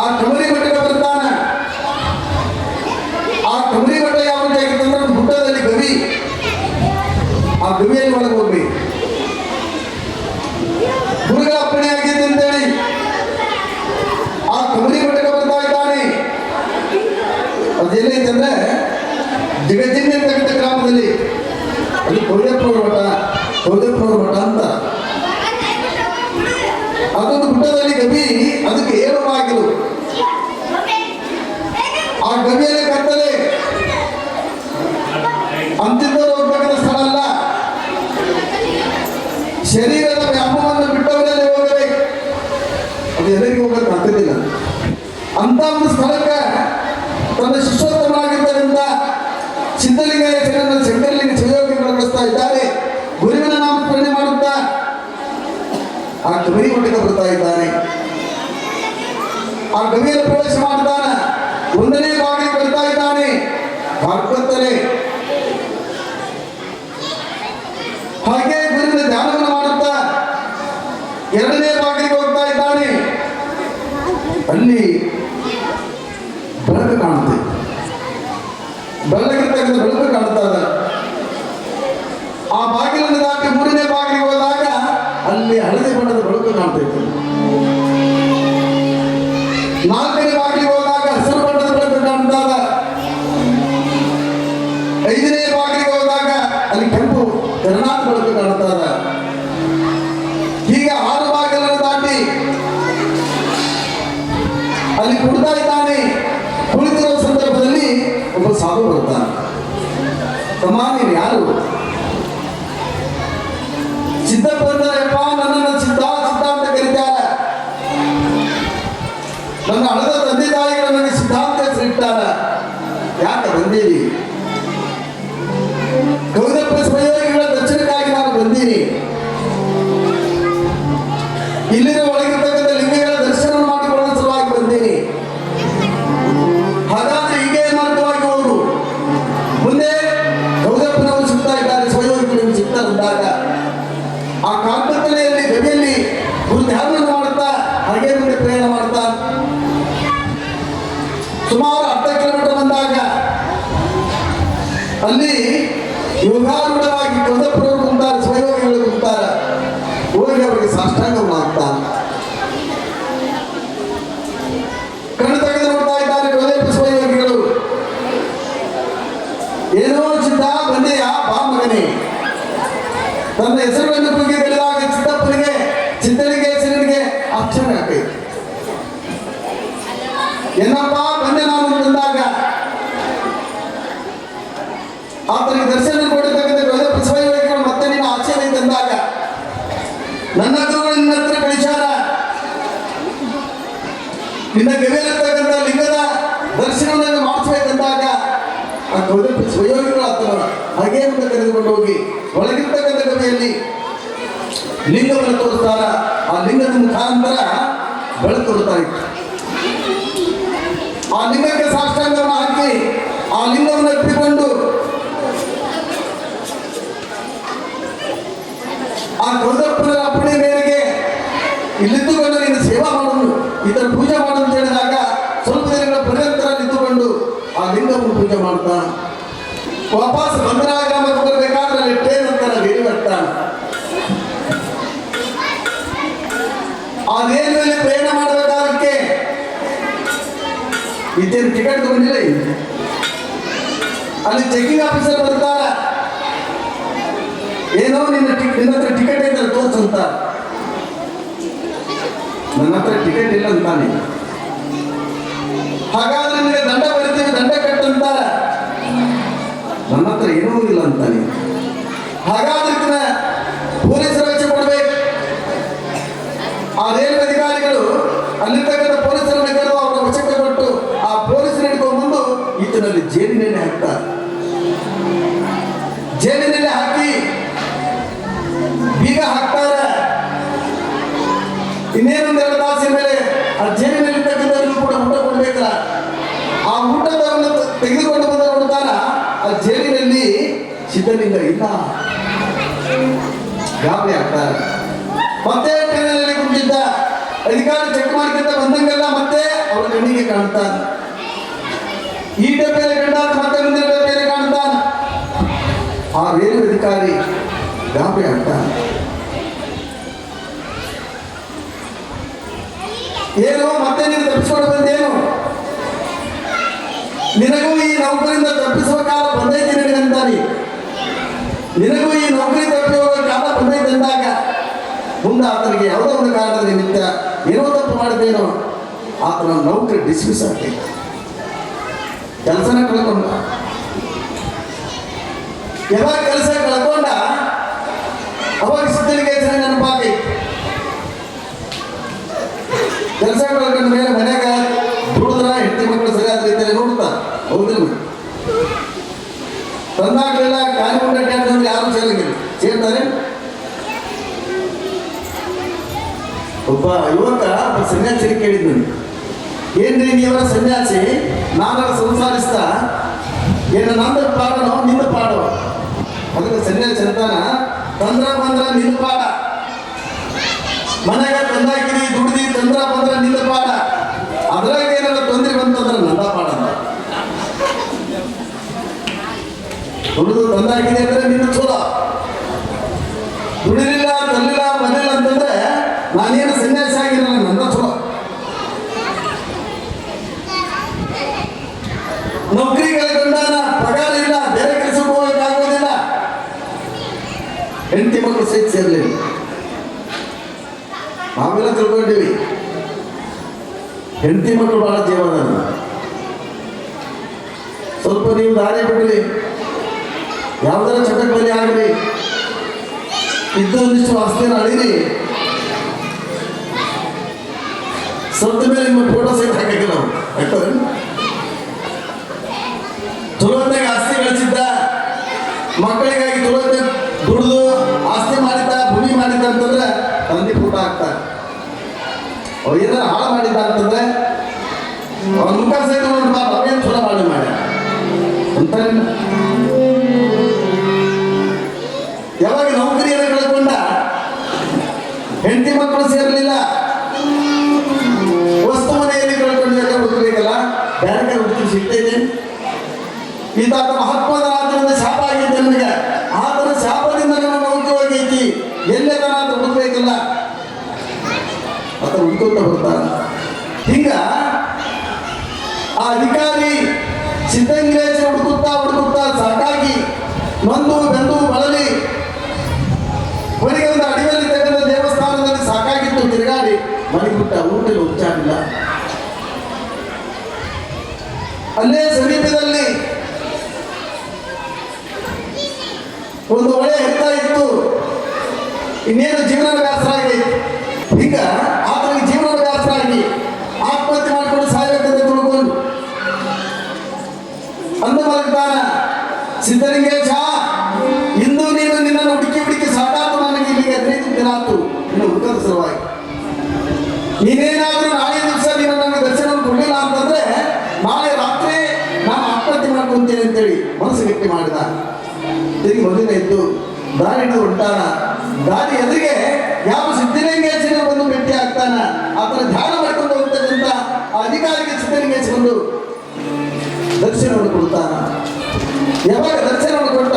ಆ ಕಬರಿ ಮಠಕ್ಕೆ ಬರ್ತಾನ. ಆ ಕಬರಿ ಮಠ ಯಾವ ಆಗಿತ್ತಂದ್ರೆ ಗುಡ್ಡದಲ್ಲಿ ಗವಿ, ಆ ಗವಿಯಲ್ಲಿ ಒಳಗೆ ಹೋಗ್ಬೇಕು. ಗುರುಗಳ ಅಪ್ಪಣೆ ಆಗಿದೆ ಅಂತೇಳಿ ಆ ಕಬರಿ ಮಠಕ್ಕೆ ಬರ್ತಾ ಇದ್ದಾನೆ. ಅದೇನೈತೆ ಅಂದ್ರೆ ಜಗಜ್ಜಿನ್ನಿ ಅಂತಕ್ಕಂಥ ಗ್ರಾಮದಲ್ಲಿ ಅಲ್ಲಿ ಕೌದಪ್ಪನವ್ರ ಮಠ ಅಂತ ಅದೊಂದು ಗುಡ್ಡದಲ್ಲಿ ಗವಿ, ಅದಕ್ಕೆ 7 ಬಾಗಿಲು. ಆ ಗವಿಯಲ್ಲಿ ಕತ್ತಲೆ, ಅಂತಿದ್ದವರು ಹೋಗ್ಬೇಕಂತ ಸ್ಥಳ ಅಲ್ಲ. ಶರೀರದ ವ್ಯಾಮೋಹವನ್ನು ಬಿಟ್ಟವರಲ್ಲಿ ಹೋಗಬೇಕು, ಅದು ಎಲ್ಲರಿಗೂ ಹೋಗಕ್ಕೆ ಆಗ್ತಿದ್ದಿಲ್ಲ. ಅಂತ ಒಂದು ಸ್ಥಳಕ್ಕೆ ತನ್ನ ಶಿಷ್ಯೋತ್ತಮರಾಗಿದ್ದರಿಂದ ಸಿದ್ಧಲಿಂಗ ಶಂಕರಲಿಂಗ ಸಹಯೋಗಿಗಳು ಕಳಿಸ್ತಾ ಇದ್ದಾರೆ. ಗುರುವಿನ ನಾಮಸ್ಮರಣೆ ಮಾಡುತ್ತಾ ಆ ಕಬರಿ ಮಠಕ್ಕೆ ಬರ್ತಾ ಇದ್ದಾನೆ. ಆ ಗವಿಯಲ್ಲಿ ಪ್ರವೇಶ ಮಾಡ್ತಾನೆ. 1ನೇ ಬಾಗಿಲಿಗೆ ಬರ್ತಾ ಇದ್ದಾನೆ. ಕತ್ತಲೆ. ಹಾಗೆ ಗುರುವಿನ ಧ್ಯಾನವನ್ನು ಮಾಡುತ್ತಾ 2ನೇ ಬಾಗಿಲಿಗೆ ಹೋಗ್ತಾ ಇದ್ದಾನೆ. ಅಲ್ಲಿ ಬೆಳಕು ಕಾಣುತ್ತೆ. ಬೆಳಗಿರ್ತಕ್ಕಂಥ ಬೆಳಕು ಕಾಣ್ತಾ ಇದೆ. ಆ ಬಾಗಿಲನ್ನು ದಾಟಿ 3ನೇ ಬಾಗಿಲಿಗೆ ಹೋದಾಗ ಅಲ್ಲಿ ಹಳದಿ ಬಣ್ಣದ ಬೆಳಕು ಕಾಣ್ತೈತೆ. 4ನೇ ಬಾಗಿಲಿಗೆ ಹೋದಾಗ ಹಸಿರು ಬಣ್ಣದ ಬೆಳಕು ಕಾಣ್ತಾ ಇದೆ. 5ನೇ ಬಾಗಿಲಿಗೆ ಹೋದಾಗ ಅಲ್ಲಿ ಕೆಂಪು ಕರ್ನಾಟಕ ಬೆಳಕು ಕಾಣ್ತಾ ಇದೆ. ಹೀಗೆ 6 ಬಾಗಿಲನ್ನು ದಾಟಿ ಅಲ್ಲಿ ಕುಡ್ತಾ ಇದ್ದಾನೆ. ಕುಳಿತಿರುವ ಸಂದರ್ಭದಲ್ಲಿ ಒಬ್ಬ ಸಾಧು ಬರ್ತಾನೆ. ತಮ್ಮ ನೀನು ಯಾರು? ಸಿದ್ಧಪ್ಪ ಅಂತಾರಪ್ಪ, ನನ್ನನ್ನು ಸಿದ್ಧ ಸಿದ್ಧ ಅಂತ ಕರೀತಾರೆ. ನನ್ನ ಹಳದ ತಂದೆ ತಾಯಿಗಳು ನನಗೆ ಸಿದ್ಧಾಂತ ಹೆಸರಿಟ್ಟ. ಬಂದೀನಿ. ಗೌದಪ್ಪ ಸ್ವಯೋಗಿಗಳ ದರ್ಶನಕ್ಕಾಗಿ ನಾನು ಬಂದೀನಿ. ಇಲ್ಲಿನ ಒಳಗಿರ್ತಕ್ಕಂಥ ಲಿಂಗಗಳ ದರ್ಶನ ಮಾಡಿಕೊಳ್ಳುವ ಸಲುವಾಗಿ ಬಂದೀನಿ. ಹಾಗಾದ್ರೆ ಹೀಗೆ ಮಾರ್ಗವಾಗಿ ಹೋಗುದು. ಮುಂದೆ ಗೌದಪ್ಪನವರು ಸಿಗ್ತಾ ಇದ್ದಾರೆ, ಸ್ವಯೋಗಿಗಳು ಸಿಗ್ತಾ ಬಂದಾಗ ಆ ಕಾಲ್ಪತ್ತಲೆಯಲ್ಲಿ ಗವಿಯಲ್ಲಿ ಗುರು ಧ್ಯಾನವನ್ನು ಮಾಡುತ್ತಾ ಹಾಗೆ ಮುಂದೆ ಪ್ರಯಾಣ ಮಾಡ್ತಾ ಸುಮಾರು 10 ಕಿಲೋಮೀಟರ್ ಬಂದಾಗ ಅಲ್ಲಿ ಯೋಗಾರೂಢವಾಗಿ ಗೌದಪ್ಪನವರು ಕುಂತಾರೆ, ಸ್ವಯೋಗಿಗಳು ಕುಂತಾರೆ. ಹೋಗಿ ಅವರಿಗೆ ಸಾಷ್ಟಾಂಗವನ್ನು ಹಾಕ್ತಾರೆ. ಕಣ್ಣು ತೆಗೆದು ನೋಡ್ತಾ ಇದ್ದಾರೆ ಗೌದಪ್ಪ ಸ್ವಯೋಗಿಗಳು. ಏನೋ ಚಿತ್ತ ಬಂದೆಯಾ, ಬಾ ಮಗನೇ. ತನ್ನ ಹೆಸರುಗಳನ್ನು ಕೂಗಿ ಕರೆದಾಗ ಚಿತ್ತಪ್ಪನಿಗೆ, ಚಿತ್ತನಿಗೆ, ಹೆಸರಿನಿಗೆ ಆಶ್ಚರ್ಯ ಆಗ್ತೈತೆ. ಏನಪ್ಪ ಬಂದೆ ನಾನು ತಂದಾಗ ಆತನಿಗೆ ದರ್ಶನ ಕೊಡತಕ್ಕಂಥ ಗೌದಪ್ಪ ಸ್ವಯೋಗಿಗಳು ಮತ್ತೆ ನಿನ್ನ ಆಶ್ಚರ್ಯ ತಂದಾಗ ನನ್ನ ಗುರುಗಳು ನಿನ್ನ ಹತ್ರ ಕಳಿಸಾರ. ನಿನ್ನ ಗವಿಯಲ್ಲಿರ್ತಕ್ಕಂಥ ಲಿಂಗದ ದರ್ಶನವನ್ನು ಮಾಡಿಸ್ಬೇಕಂದಾಗ ಆ ಗೌದಪ್ಪ ಸ್ವಯೋಗಿಗಳು ಆತನ ಹಾಗೆ ಮುಂದೆ ಕರೆದುಕೊಂಡು ಹೋಗಿ ಒಳಗಿರ್ತಕ್ಕಂಥ ಗವಿಯಲ್ಲಿ ಲಿಂಗವನ್ನು ತೋರಿಸ್ತಾರ. ಆ ಲಿಂಗದ ಮುಖಾಂತರ ಬೆಳಕು ತೋರ್ತಾ ಇತ್ತು. ಆ ಲಿಂಗಕ್ಕೆ ಸಾಷ್ಟಾಂಗವನ್ನು ಹಾಕಿ ಆ ಲಿಂಗವನ್ನು ಎತ್ತಿಕೊಂಡು ಆ ಗೌದಪ್ಪನ ಅಪ್ಪಣೆ ಮೇರೆಗೆ ಇಲ್ಲಿದ್ದುಕೊಂಡು ನೀನು ಸೇವಾ ಮಾಡೋದು, ಇದರ ಪೂಜೆ ಮಾಡು ಅಂತ ಹೇಳಿದಾಗ ಸ್ವಲ್ಪ ದಿನಗಳ ಪರ್ಯಂತರ ನಿಂತುಕೊಂಡು ಆ ಲಿಂಗವನ್ನು ಪೂಜೆ ಮಾಡ್ತಾ ವಾಪಸ್ ಬಂಧನ ಗ್ರಾಮಕ್ಕೆ ಬರಬೇಕಾದ್ರೆ ಅಲ್ಲಿ ಟ್ರೈನ್ ಅಂತಾರ ರೈಲು ಬರ್ತಾನ. ಆ ರೈಲ್ವೆಯಲ್ಲಿ ಪ್ರಯಾಣ ಮಾಡಬೇಕಾದಕ್ಕೆ ಇದ್ದೇನು ಟಿಕೆಟ್ ತಗೊಂಡಿಲ್ಲ. ಅಲ್ಲಿ ಚೆಕಿಂಗ್ ಆಫೀಸರ್ ಬರ್ತಾರ. ಏನೋ ನಿನ್ನ ಹತ್ರ ಟಿಕೆಟ್ ಐತೆ ತೋರ್ಸಂತ. ನನ್ನ ಹತ್ರ ಟಿಕೆಟ್ ಇಲ್ಲ ಅಂತಾನೆ. ಹಾಗಾದ್ರೆ ನಿನಗೆ ದಂಡ ಬರಿತೀವಿ, ದಂಡ ಕಟ್ಟಂತಾರ. ನನ್ನ ಹತ್ರ ಏನೂ ಇಲ್ಲ ಅಂತಾನೆ. ಹಾಗಾದ್ರೆ ಪೊಲೀಸರ ವೆಚ್ಚ ಕೊಡ್ಬೇಕು. ಆ ರೈಲ್ವೆ ಅಧಿಕಾರಿಗಳು ಅಲ್ಲಿರ್ತಕ್ಕಂಥ ಪೊಲೀಸರನ್ನ ಕರೆದು ಅವರ ವಶಕ್ಕೆ ಕೊಟ್ಟು ಆ ಪೊಲೀಸರು ಹಿಡ್ಕೊಂಡ್ಬಂದು ಈತನಲ್ಲಿ ಜೈಲಿನಲ್ಲಿ ಹಾಕ್ತಾರೆ. ಜೈಲಿನಲ್ಲಿ ಹಾಕಿ ಬೀಗ ಹಾಕ್ತಾರೆ. ಇನ್ನೇನೊಂದು 2 ತಾಸಿನ ಮೇಲೆ ಆ ಜೈಲಿನಲ್ಲಿರ್ತಕ್ಕಂಥವ್ರಿಗೂ ಕೂಡ ಊಟ ಕೊಡ್ಬೇಕಲ್ಲ. ಆ ಊಟದವನ್ನು ತೆಗೆದುಕೊಂಡು ಬಂದ ನೋಡ್ತಾರ ಆ ಜೈಲಿನಲ್ಲಿ ಸಿದ್ಧಲಿಂಗ ಇಲ್ಲ. ಗಾಬರಿ ಆಗ್ತಾರೆ. ಮತ್ತೆ ಟ್ರೈನಲ್ಲಿ ಕುಂತಿದ್ದ ಅಧಿಕಾರಿ ಚೆಕ್ ಮಾಡ್ಕೊಂತ ಬಂದಂಗೆಲ್ಲ ಮತ್ತೆ ಅವರ ಕಣ್ಣಿಗೆ ಕಾಣ್ತಾನೆ. ಈ ಡಬ್ಬಿಯಲ್ಲಿ ಕಂಡಾಗ ಮತ್ತೆ ಮುಂದಿನ ಡಬ್ಬಿಯಲ್ಲಿ ಕಾಣ್ತಾನೆ. ಆ ರೈಲ್ವೆ ಅಧಿಕಾರಿ ಗಾಬರಿ ಆಗ್ತಾನೆ. ಏನು ಮತ್ತೆ ನೀನು ತಪ್ಪಿಸ್ಕೊಂಡು ಬಂದೇನು? ನಿನಗೂ ಈ ನೌಕರಿಯಿಂದ ತಪ್ಪಿಸುವ ಕಾಲ ಬಂದೈತಿ ನಿನಗಂತಾನೆ. ನಿನಗೂ ಈ ನೌಕರಿ ತಪ್ಪಿ ಹೋಗೋ ಕಾಲ ಬಂದೈತೆ ಅಂದಾಗ ಮುಂದೆ ಆತನಿಗೆ ಯಾವುದೋ ಒಂದು ಕಾರಣದ ನಿಮಿತ್ತ ಏನೋ ತಪ್ಪು ಮಾಡಿದ್ದೇನೋ ಆತನ ನೌಕರಿ ಡಿಸ್ಮಿಸ್ ಆಗ್ತೈತೆ. ಕೆಲಸನ ಕಳ್ಕೊಂಡ. ಯಾವಾಗ ಕೆಲಸ ಕಳ್ಕೊಂಡ ಅವಾಗ ಸಿದ್ಧಲಿಂಗ ಹೆಸರು ನೆನಪಾಗೈತಿ. ಕೆಲಸ ಕಳ್ಕೊಂಡ ಮೇಲೆ ಮನ್ಯಾಗ ದುಡಿದ್ರ ಹೆಂಡತಿ ಮಕ್ಕಳು ಸರಿಯಾದ ರೀತಿಯಲ್ಲಿ ನೋಡ್ತಾರೆ. ಹೌದಿಲ್ಲ? ತಂದಾಗಲೆಲ್ಲ ಖಾಲಿ ಮುಂಡ ಟ್ಯಾಕ್ಸ್ ಅಂದ್ರೆ ಯಾರು ಸೇರಂಗಿಲ್ಲ. ಸೇರ್ತಾರೆ. ಒಬ್ಬ ಯುವಕ ಸನ್ಯಾಸಿ ಕೇಳಿದ್ನು, ಏನ್ರಿ ನೀವರ ಸನ್ಯಾಸಿ, ನಾನರ ಸಂಸಾರಿಸ್ತಾ ಏನು ನಂದ ಪಾಡನೋ ನಿಂದ ಪಾಡೋ? ಅದಕ್ಕೆ ಸನ್ಯಾಸಿ ಅಂತಾನ, ತಂದ್ರ ಬಂದ್ರ ನಿಂದ ಪಾಡ, ಮನೆಗ ತಂದಾಕಿರಿ ದುಡ್ದಿ ತಂದ್ರ ಬಂದ್ರ ನಿಂದ ಪಾಡ, ಅದ್ರಾಗ ಏನಾರ ತೊಂದರೆ ಬಂತಂದ್ರ ನಂದ ಪಾಡ. ದುಡಿದು ತಂದಾಕಿದೆ ಅಂದ್ರೆ ನಿನ್ನ ಚಲೋ, ದುಡಿಲಿಲ್ಲ ತಲ್ಲಿಲ್ಲ ಮನೆಲ್ಲ ಅಂತಂದ್ರೆ ನಾನೇನು ಸನ್ಯಾಸಿ ಆಗಿರಲ್ಲ, ನನ್ನ ಚಲೋ. ನೌಕರಿ ಕಳ್ಕೊಂಡಾನ, ಪಗಾರ ಇಲ್ಲ, ಬೇರೆ ಕೆಲಸಕ್ಕೆ ಹೋಗಕ್ಕಾಗೋದಿಲ್ಲ, ಹೆಂಡತಿ ಮಕ್ಕಳು ಸಹಿತ ಸೇರ್ಲಿಲ್ಲ. ನಾವೆಲ್ಲ ತಿಳ್ಕೊಂಡಿವಿ ಹೆಂಡತಿ ಮಕ್ಕಳು ಬಹಳ ಜೀವನ. ಸ್ವಲ್ಪ ನೀವು ದಾರಿ ಬಿಡ್ರಿ, ಯಾವ್ದಾರ ಚಟಕ್ ಬಲಿ ಆಗಲಿ, ಇದ್ದೊಂದಿಷ್ಟು ಆಸ್ತಿಯನ್ನು ಅಳಿರಿ, ಸತ್ತ ಮೇಲೆ ನಿಮ್ಮ ಫೋಟೋ ಸಹಿತ ಹಾಕಿಲ್ಲ ನಾವು. ಯಾಕಂದ್ರೆ ಚಲೋತ್ತಾಗ ಆಸ್ತಿ ಗಳಿಸಿದ್ದ, ಮಕ್ಕಳಿಗಾಗಿ ಚಲೋತ್ತೆ ದುಡಿದು ಆಸ್ತಿ ಮಾಡಿದ್ದ, ಭೂಮಿ ಮಾಡಿದ್ದ ಅಂತಂದ್ರೆ ತಂದೆ ಪುಟ ಆಗ್ತಾರೆ. ಅವ ಏನಾರ ಹಾಳು ಮಾಡಿದ್ದ ಅಂತಂದ್ರೆ ಅವ್ರ ಮುಖ ಸಹಿತ ನೋಡ್ಬಾ ಅವೇನು ಚಲೋ ಮಾಡಿ ಮಾಡ್ಯಾರ ಅಂತಾರೆ. ಯಾವಾಗ ನೌಕರಿಯನ್ನು ಕಳ್ಕೊಂಡ, ಹೆಂಡತಿ ಮಕ್ಕಳು ಸೇರಲಿಲ್ಲ, ವಸ್ತು ಮನೆಯಲ್ಲಿ ಕಳ್ಕೊಂಡ್ರೆ ಹುಡುಕಬೇಕಲ್ಲ, ಬೇರೆ ಕಡೆ ಹುಡುಕಿ ಸಿಗ್ತೈತೆ. ಈತಾತ ಮಹಾತ್ಮದ ಆತನಿಂದ ಶಾಪ ಆಗೈತೆ ನನಗೆ, ಆತನ ಶಾಪದಿಂದ ನಮ್ಮ ನೌಕರಿ ಹೋಗೈತಿ, ಎಲ್ಲೆಲ್ಲ ಆತ ಹುಡುಕ್ಬೇಕಲ್ಲ, ಆತ ಹುಡ್ಕೊಂತ ಬರ್ತಾನ. ಹಿಂಗ ಆ ಅಧಿಕಾರಿ ಸಿದ್ಧಂಗಿರೇಶ ಹುಡುಕುತ್ತಾ ಸಾಕಾಗಿ ನೊಂದು ಬೆಂದು ಬಳಲಿ ಕೊನೆಗೆ ಒಂದು ಅಡಿಯಲ್ಲಿ ತೆಗೆದ ದೇವಸ್ಥಾನದಲ್ಲಿ ಸಾಕಾಗಿತ್ತು, ತಿರುಗಾಡಿ ಮನೆಬಿಟ್ಟ. ಊಟದಲ್ಲಿ ಉಚ್ಚಾರಿಲ್ಲ. ಅಲ್ಲೇ ಸಮೀಪದಲ್ಲಿ ಒಂದು ಹೊಳೆ ಹರಿತಾ ಇತ್ತು. ಇನ್ನೇನು ಜೀವನ ವ್ಯಾಸರಾಗಿ, ಈಗ ಆತನಿಗೆ ಜೀವನ ವ್ಯಾಸರಾಗಿ ಆತ್ಮಹತ್ಯೆ ಮಾಡಿಕೊಂಡು ಸಾಯಬೇಕಂತ ತಿಳ್ಕೊಂಡು ಅಂದು ಮಲಗ್ತಾನ. ಸಿದ್ಧಲಿಂಗೇಶ, ಇಂದು ನೀನು ನಿನ್ನನ್ನು ಹುಡುಕಿ ಸಾಕಾತು, ನನಗೆ ಇಲ್ಲಿಗೆ 15 ದಿನ ಆಯ್ತು ಇನ್ನು ಹುಡುಕದ ಸಲುವಾಗಿ. ನೀನೇನಾದ್ರೂ ನಾಳೆ ದಿವಸ ನೀನು ನನಗೆ ದರ್ಶನ ಕೊಡಲಿಲ್ಲ ಅಂತಂದ್ರೆ ನಾಳೆ ರಾತ್ರಿ ನಾನು ಆತ್ಮಹತ್ಯೆ ಮಾಡ್ಕೊಂತೇನೆ ಅಂತೇಳಿ ಮನಸ್ಸು ಗಟ್ಟಿ ಮಾಡಿದ. ತಿರುಗಿ ಮೊದಲನೇ ಇದ್ದು ದಾರಿ ಹಿಡಿದು ಹೊಂಟಾನ. ದಾರಿ ಎದುರಿಗೆ ಯಾವ ಸಿದ್ಧಲಿಂಗೇಶನ ಬಂದು ಭೇಟಿ ಆಗ್ತಾನ. ಆತನ ಧ್ಯಾನ ಮಾಡ್ಕೊಂಡು ಹೋಗ್ತಕ್ಕಂಥ ಆ ಅಧಿಕಾರಿಗೆ ಸಿದ್ಧಲಿಂಗೇಶ ಬಂದು ದರ್ಶನವನ್ನು ಕೊಡ್ತಾನ. ಯಾವಾಗ ದರ್ಶನವನ್ನು ಕೊಟ್ಟ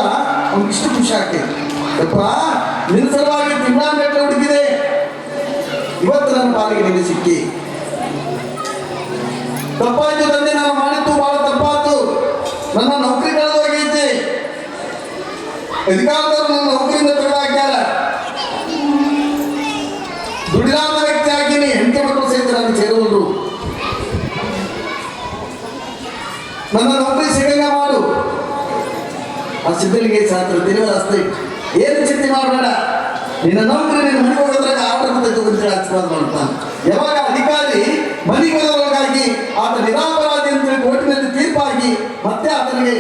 ಅವ್ನಿಗೆ ಇಷ್ಟು ಖುಷಿ ಆಗ್ತೈತಿ. ಯಪ್ಪ, ನಿನ್ನ ಸಲುವಾಗಿ ತಿಂಗಳ ಮೆಟ್ಟ ಹುಡುಕಿದೆ, ಇವತ್ತು ನನ್ನ ಪಾಲಿಗೆ ನಿನ್ನೆ ಸಿಕ್ಕಿ. ತಪ್ಪಾಯ್ತು ತಂದೆ, ನಾನು ಮಾಡಿದ್ದು ಬಹಳ ತಪ್ಪಾಯ್ತು, ನನ್ನ ನೌಕರಿ ಕಳೆದು ಹೋಗೈತಿ, ಅಧಿಕಾರದವರು ನನ್ನ ನೌಕರಿಯಿಂದ ತೆಗೆದುಹಾಕ್ಯಾರ, ದುಡಿಲಾದ ವ್ಯಕ್ತಿ ಆಗಿನಿ, ಹೆಂಡತಿ ಮಕ್ಕಳು ಸಹಿತ ನಾನು ಸೇರುವುದು, ನನ್ನ ನೌಕರಿ ಸಿಗಂಗ ಮಾಡು. ಆ ಸಿದ್ಧಲಿಂಗೇಶ ಹತ್ರ ದೇವರಾಸ್ತಿ, ಏನು ಚಿಂತೆ ಮಾಡಬೇಡ, ನಿನ್ನ ನೌಕರಿ ನಿನ್ನ ಮನೆಗೆ ಹೋಗೋದ್ರಾಗ ಆರ್ಡರ್ ತೆಗೆದುಕೊಂತ ಆಶೀರ್ವಾದ ಮಾಡ್ತಾನೆ. ಯಾವಾಗ ಅಧಿಕಾರಿ ಮನೆಗೆ ಹೋಗೋದ್ರೊಳಗಾಗಿ ಆತ ನಿರಾಪರಾಧಿ ಅಂತೇಳಿ ಕೋರ್ಟಿನಲ್ಲಿ ತೀರ್ಪಾಗಿ ಮತ್ತೆ ಆತನಿಗೆ